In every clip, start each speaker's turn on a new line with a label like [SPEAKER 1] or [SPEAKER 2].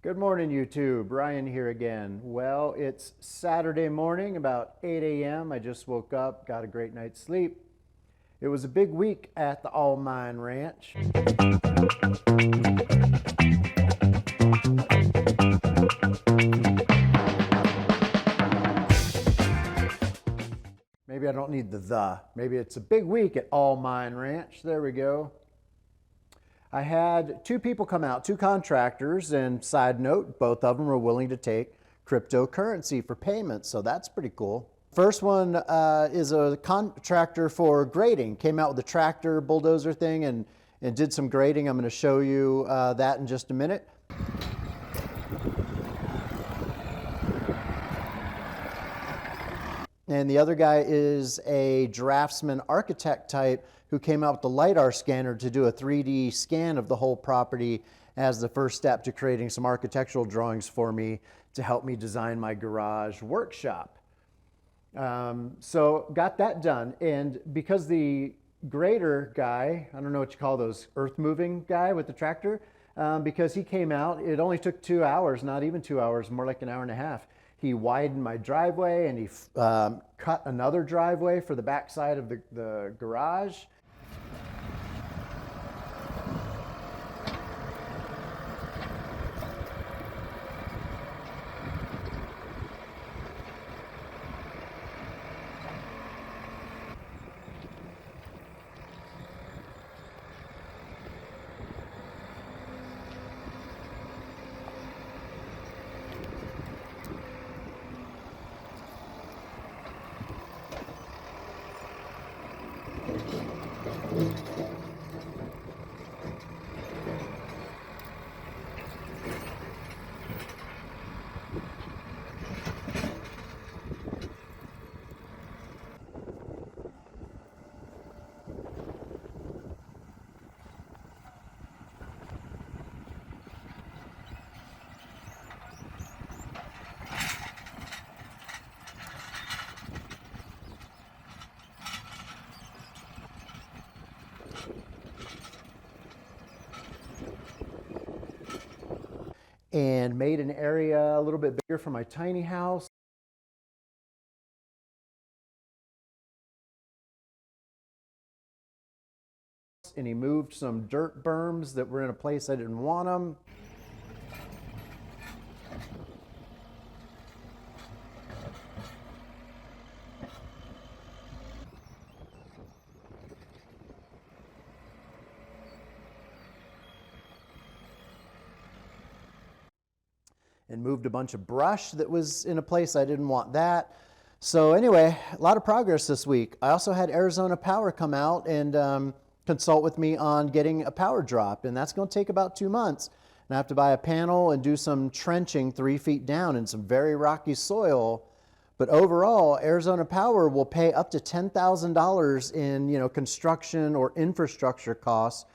[SPEAKER 1] Good morning, YouTube. Ryan here again. Well, it's Saturday morning, about 8 a.m. I just woke up, got a great night's sleep. It was a big week at the AllMine Ranch. Maybe I don't need the. Maybe it's a big week at AllMine Ranch. There we go. I had two people come out, two contractors, and side note, both of them were willing to take cryptocurrency for payment, so that's pretty cool. First one is a contractor for grading. Came out with a tractor, bulldozer thing, and did some grading. I'm going to show you that in just a minute. And the other guy is a draftsman architect type who came out with the LiDAR scanner to do a 3D scan of the whole property as the first step to creating some architectural drawings for me to help me design my garage workshop. So got that done. And because the grader guy, I don't know what you call those, earth moving guy with the tractor, because he came out, it only took 2 hours, not even 2 hours, more like an hour and a half. He widened my driveway and he cut another driveway for the back side of the garage. And made an area a little bit bigger for my tiny house. And he moved some dirt berms that were in a place I didn't want them. And moved a bunch of brush that was in a place I didn't want that. So anyway, a lot of progress this week. I also had Arizona Power come out and consult with me on getting a power drop, and that's going to take about 2 months. And I have to buy a panel and do some trenching 3 feet down in some very rocky soil. But overall, Arizona Power will pay up to $10,000 in construction or infrastructure costs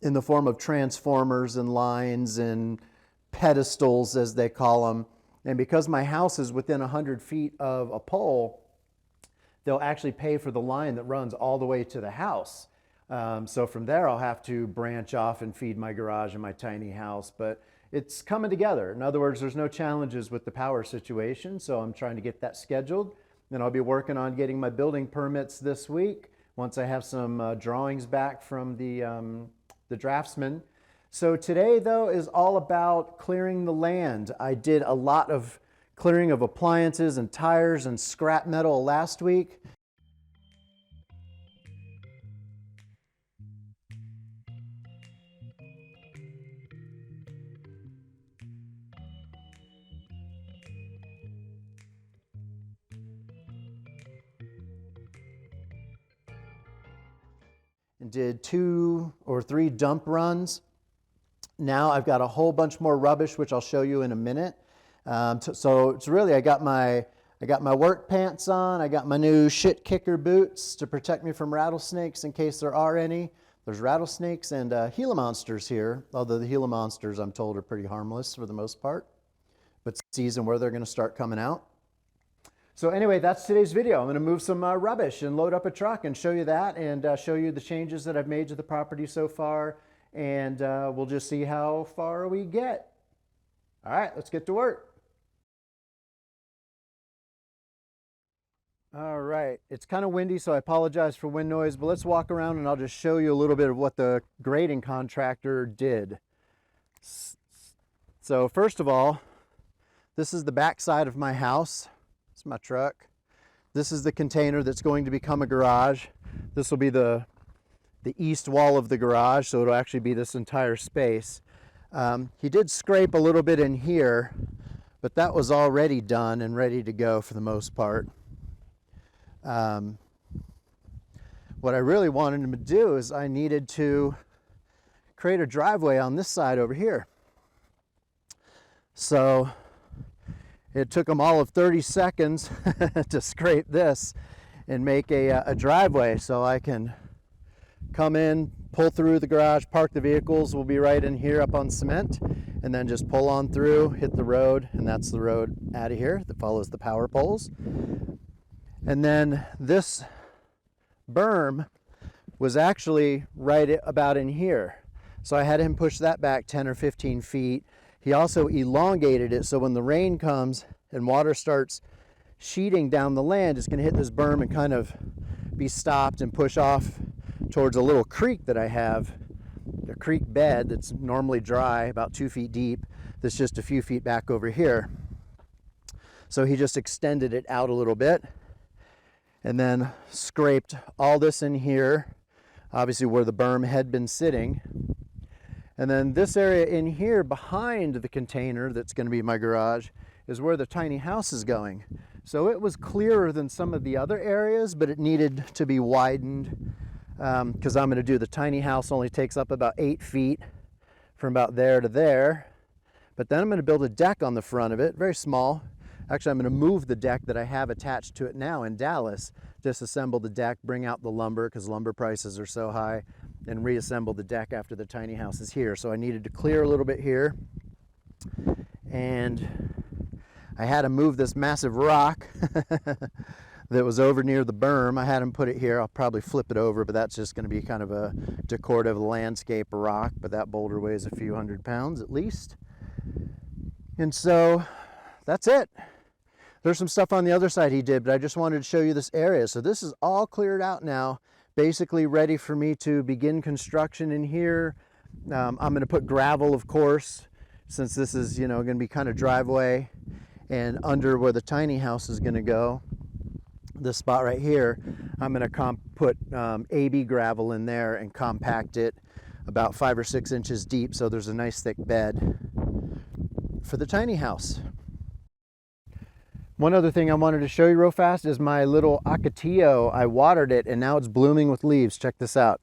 [SPEAKER 1] in the form of transformers and lines and pedestals, as they call them. And because my house is within 100 feet of a pole, they'll actually pay for the line that runs all the way to the house. So from there, I'll have to branch off and feed my garage and my tiny house. But it's coming together. In other words, there's no challenges with the power situation. So I'm trying to get that scheduled. Then I'll be working on getting my building permits this week once I have some drawings back from the draftsman. So today, though, is all about clearing the land. I did a lot of clearing of appliances and tires and scrap metal last week. And did 2 or 3 dump runs. Now I've got a whole bunch more rubbish, which I'll show you in a minute. So it's really, I got my work pants on. I got my new shit kicker boots to protect me from rattlesnakes in case there are any. There's rattlesnakes and Gila monsters here, although the Gila monsters, I'm told, are pretty harmless for the most part. But season where they're going to start coming out. So anyway, that's today's video. I'm going to move some rubbish and load up a truck and show you that, and show you the changes that I've made to the property so far, and we'll just see how far we get. All right, let's get to work. All right, it's kind of windy, so I apologize for wind noise, but let's walk around and I'll just show you a little bit of what the grading contractor did. So first of all, this is the back side of my house. It's my truck. This is the container that's going to become a garage. This will be the east wall of the garage, so it'll actually be this entire space. He did scrape a little bit in here, but that was already done and ready to go for the most part. What I really wanted him to do is I needed to create a driveway on this side over here. So it took him all of 30 seconds to scrape this and make a driveway, so I can come in, pull through the garage, park the vehicles. We'll be right in here up on cement, and then just pull on through, hit the road, and that's the road out of here that follows the power poles. And then this berm was actually right about in here. So I had him push that back 10 or 15 feet. He also elongated it so when the rain comes and water starts sheeting down the land, it's going to hit this berm and kind of be stopped and push off towards a little creek that I have, a creek bed that's normally dry, about 2 feet deep, that's just a few feet back over here. So he just extended it out a little bit and then scraped all this in here, obviously where the berm had been sitting. And then this area in here behind the container that's going to be my garage is where the tiny house is going. So it was clearer than some of the other areas, but it needed to be widened because I'm going to do the tiny house only takes up about 8 feet from about there to there. But then I'm going to build a deck on the front of it, very small. Actually, I'm going to move the deck that I have attached to it now in Dallas, disassemble the deck, bring out the lumber because lumber prices are so high, and reassemble the deck after the tiny house is here. So I needed to clear a little bit here, and I had to move this massive rock that was over near the berm. I had him put it here. I'll probably flip it over, but that's just going to be kind of a decorative landscape rock, but that boulder weighs a few 100 pounds at least. And so that's it. There's some stuff on the other side he did, but I just wanted to show you this area. So this is all cleared out now, basically ready for me to begin construction in here. I'm going to put gravel, of course, since this is, going to be kind of driveway, and under where the tiny house is going to go, this spot right here, I'm going to put AB gravel in there and compact it about 5 or 6 inches deep, so there's a nice thick bed for the tiny house. One other thing I wanted to show you real fast is my little ocotillo. I watered it and now it's blooming with leaves. Check this out.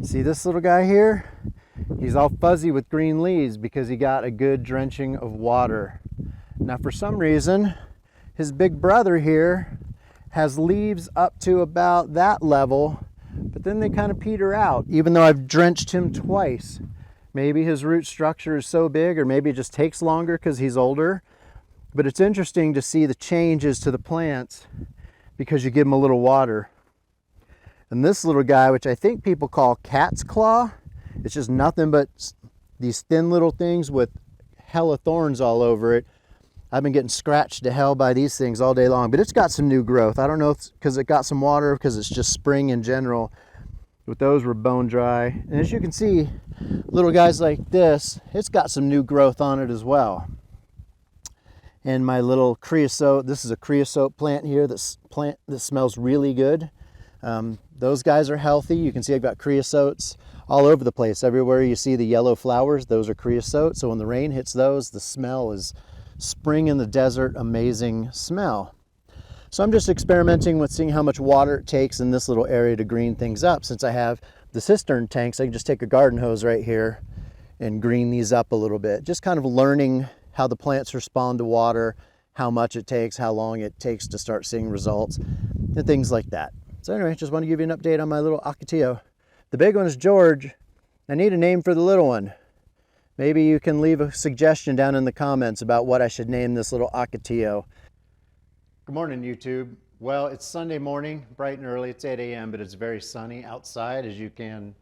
[SPEAKER 1] See this little guy here? He's all fuzzy with green leaves because he got a good drenching of water. Now for some reason, his big brother here has leaves up to about that level, but then they kind of peter out, even though I've drenched him twice. Maybe his root structure is so big, or maybe it just takes longer because he's older. But it's interesting to see the changes to the plants because you give them a little water. And this little guy, which I think people call cat's claw, it's just nothing but these thin little things with hella thorns all over it. I've been getting scratched to hell by these things all day long, but it's got some new growth. I don't know if it's because it got some water, because it's just spring in general, but those were bone dry. And as you can see, little guys like this, it's got some new growth on it as well. And my little creosote, this is a creosote plant here that smells really good. Those guys are healthy. You can see I've got creosotes all over the place. Everywhere you see the yellow flowers, those are creosote. So when the rain hits those, the smell is spring in the desert, amazing smell. So I'm just experimenting with seeing how much water it takes in this little area to green things up. Since I have the cistern tanks, I can just take a garden hose right here and green these up a little bit. Just kind of learning how the plants respond to water, how much it takes, how long it takes to start seeing results, and things like that. So anyway, just want to give you an update on my little ocotillo. The big one is George. I need a name for the little one. Maybe you can leave a suggestion down in the comments about what I should name this little ocotillo. Good morning, YouTube. Well, it's Sunday morning, bright and early. It's 8 a.m., but it's very sunny outside, as you can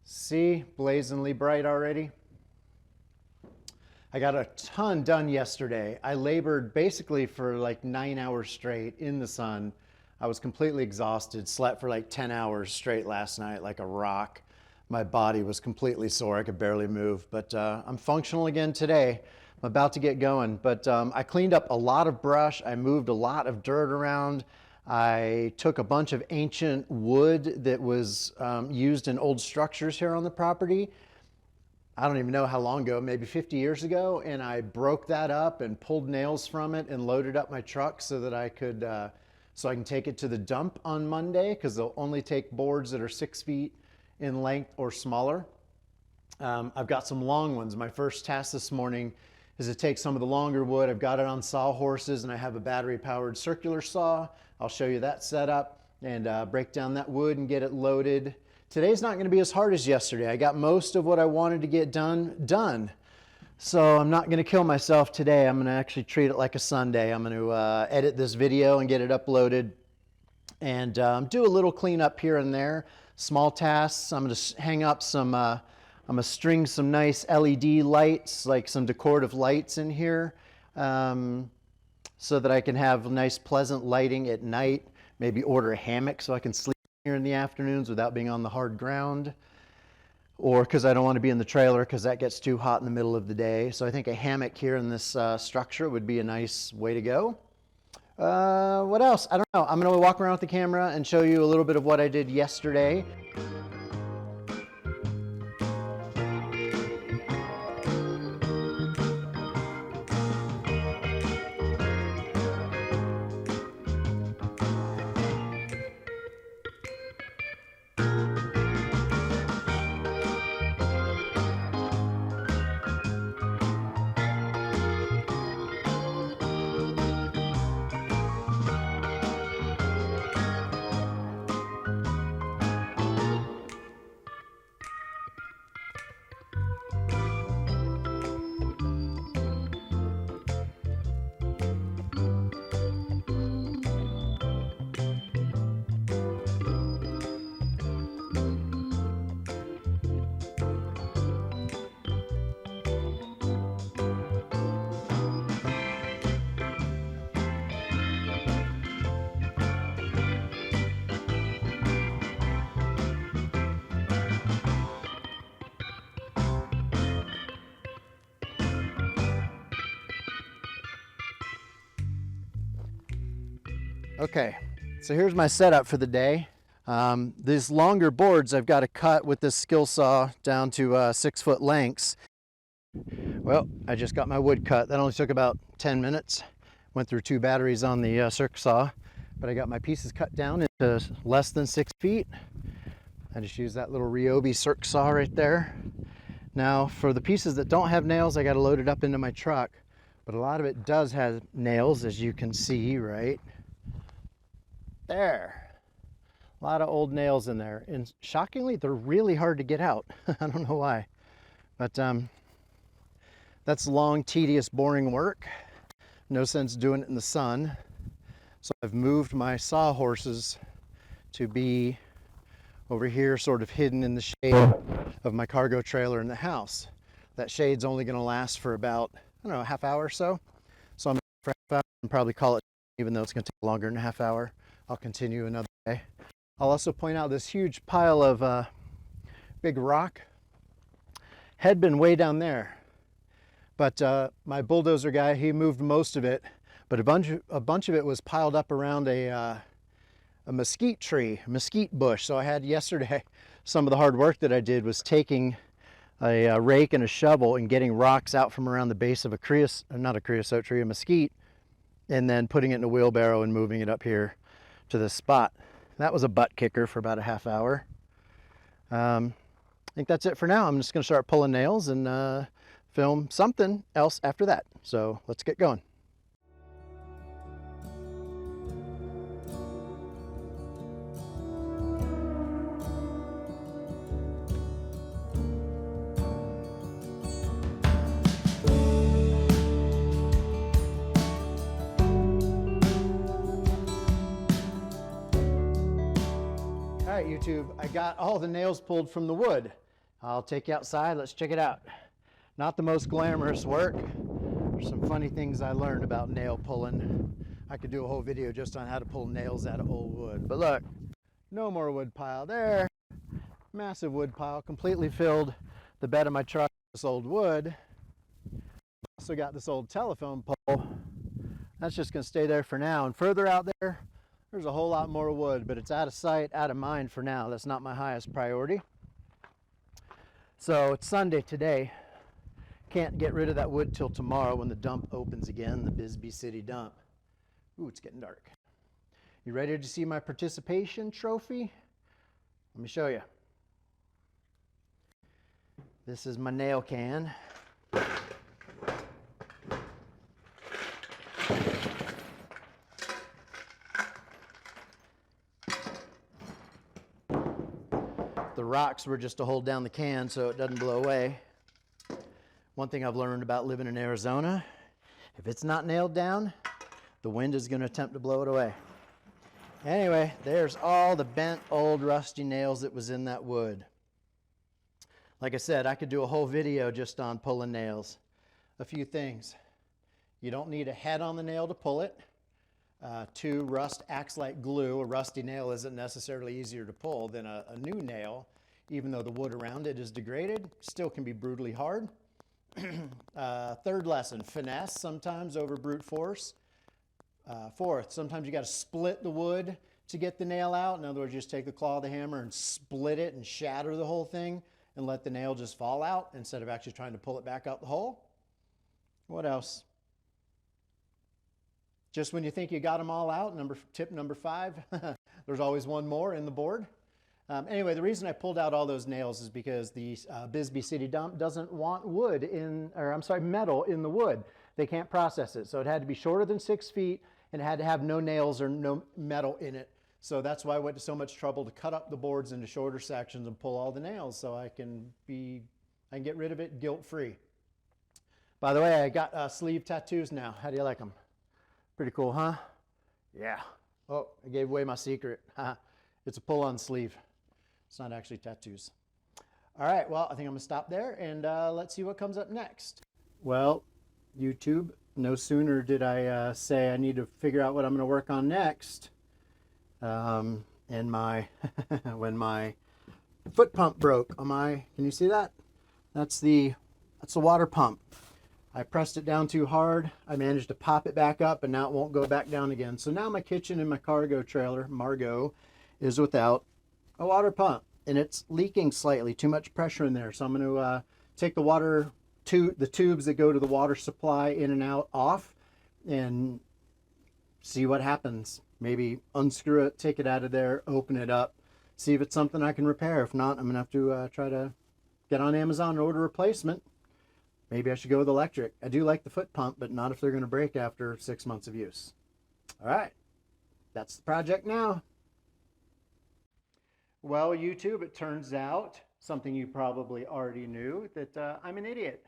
[SPEAKER 1] see, blazingly bright already. I got a ton done yesterday. I labored basically for like 9 hours straight in the sun. I was completely exhausted, slept for like 10 hours straight last night like a rock. My body was completely sore. I could barely move, but I'm functional again today. I'm about to get going, but I cleaned up a lot of brush. I moved a lot of dirt around. I took a bunch of ancient wood that was used in old structures here on the property. I don't even know how long ago, maybe 50 years ago, and I broke that up and pulled nails from it and loaded up my truck so that I could, so I can take it to the dump on Monday, because they'll only take boards that are 6 feet in length or smaller. I've got some long ones. My first task this morning is to take some of the longer wood. I've got it on saw horses, and I have a battery-powered circular saw. I'll show you that setup and break down that wood and get it loaded. Today's not going to be as hard as yesterday. I got most of what I wanted to get done. So I'm not going to kill myself today. I'm going to actually treat it like a Sunday. I'm going to edit this video and get it uploaded and do a little cleanup here and there. Small tasks. I'm going to hang up some, I'm going to string some nice LED lights, like some decorative lights in here, so that I can have nice pleasant lighting at night. Maybe order a hammock so I can sleep here in the afternoons without being on the hard ground, or because I don't want to be in the trailer because that gets too hot in the middle of the day. So I think a hammock here in this structure would be a nice way to go. What else? I don't know. I'm going to walk around with the camera and show you a little bit of what I did yesterday. Okay, so here's my setup for the day. These longer boards I've got to cut with this skill saw down to 6-foot lengths. Well, I just got my wood cut. That only took about 10 minutes. Went through 2 batteries on the circ saw, but I got my pieces cut down into less than 6 feet. I just used that little Ryobi circ saw right there. Now, for the pieces that don't have nails, I got to load it up into my truck, but a lot of it does have nails, as you can see, right there. A lot of old nails in there, and shockingly they're really hard to get out. I don't know why, but that's long, tedious, boring work. No sense doing it in the sun. So I've moved my saw horses to be over here, sort of hidden in the shade of my cargo trailer in the house. That shade's only going to last for about, I don't know, a half hour or so. So I'm going to half hour and probably call it, even though it's going to take longer than a half hour. I'll continue another day. I'll also point out this huge pile of big rock had been way down there, but my bulldozer guy, he moved most of it, but a bunch of it was piled up around a mesquite tree, mesquite bush. So I had yesterday, some of the hard work that I did was taking a rake and a shovel and getting rocks out from around the base of a mesquite, and then putting it in a wheelbarrow and moving it up here to this spot. That was a butt kicker for about a half hour. I think that's it for now. I'm just going to start pulling nails and film something else after that. So let's get going. All right, YouTube, I got all the nails pulled from the wood. I'll take you outside. Let's check it out. Not the most glamorous work. There's some funny things I learned about nail pulling. I could do a whole video just on how to pull nails out of old wood. But look, no more wood pile there. Massive wood pile, completely filled the bed of my truck with this old wood. Also got this old telephone pole. That's just gonna stay there for now. And further out there, there's a whole lot more wood, but it's out of sight, out of mind for now. That's not my highest priority. So it's Sunday today. Can't get rid of that wood till tomorrow when the dump opens again, the Bisbee City dump. Ooh, it's getting dark. You ready to see my participation trophy? Let me show you. This is my nail can. The rocks were just to hold down the can so it doesn't blow away. One thing I've learned about living in Arizona, if it's not nailed down, the wind is going to attempt to blow it away. Anyway, there's all the bent, old, rusty nails that was in that wood. Like I said, I could do a whole video just on pulling nails. A few things. You don't need a head on the nail to pull it. 2, rust acts like glue. A rusty nail isn't necessarily easier to pull than a new nail. Even though the wood around it is degraded, still can be brutally hard. Third lesson, finesse sometimes over brute force. Fourth, sometimes you got to split the wood to get the nail out. In other words, you just take the claw of the hammer and split it and shatter the whole thing and let the nail just fall out instead of actually trying to pull it back out the hole. What else? Just when you think you got them all out, tip number 5, there's always one more in the board. Anyway, the reason I pulled out all those nails is because the Bisbee City dump doesn't want metal in the wood. They can't process it. So it had to be shorter than 6 feet and it had to have no nails or no metal in it. So that's why I went to so much trouble to cut up the boards into shorter sections and pull all the nails so I can get rid of it guilt-free. By the way, I got sleeve tattoos now. How do you like them? Pretty cool, huh? Yeah. Oh, I gave away my secret. It's a pull-on sleeve. It's not actually tattoos. All right, well, I think I'm gonna stop there and let's see what comes up next. Well, YouTube, no sooner did I say I need to figure out what I'm gonna work on next, and when my foot pump broke on can you see that? That's the water pump. I pressed it down too hard. I managed to pop it back up and now it won't go back down again. So now my kitchen and my cargo trailer, Margot, is without a water pump and it's leaking slightly, too much pressure in there. So I'm going to take the tubes that go to the water supply in and out off and see what happens. Maybe unscrew it, take it out of there, open it up, see if it's something I can repair. If not, I'm going to have to try to get on Amazon and order a replacement. Maybe I should go with electric. I do like the foot pump, but not if they're going to break after 6 months of use. All right, that's the project now. Well, YouTube, it turns out, something you probably already knew, that I'm an idiot.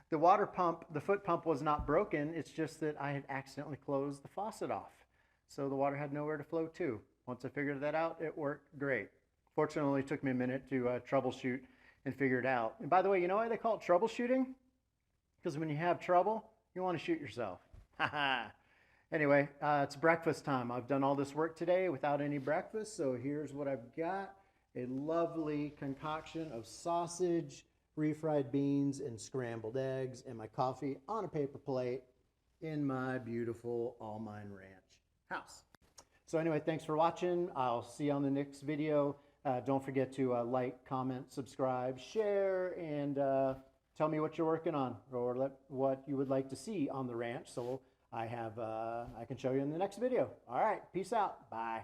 [SPEAKER 1] The water pump, the foot pump was not broken. It's just that I had accidentally closed the faucet off. So the water had nowhere to flow to. Once I figured that out, it worked great. Fortunately, it took me a minute to troubleshoot and figure it out. And by the way, you know why they call it troubleshooting? Because when you have trouble, you want to shoot yourself. Anyway, it's breakfast time. I've done all this work today without any breakfast, so here's what I've got. A lovely concoction of sausage, refried beans, and scrambled eggs, and my coffee on a paper plate in my beautiful AllMine Ranch house. So anyway, thanks for watching. I'll see you on the next video. Don't forget to like, comment, subscribe, share, and tell me what you're working on or what you would like to see on the ranch. So I can show you in the next video. All right, peace out. Bye.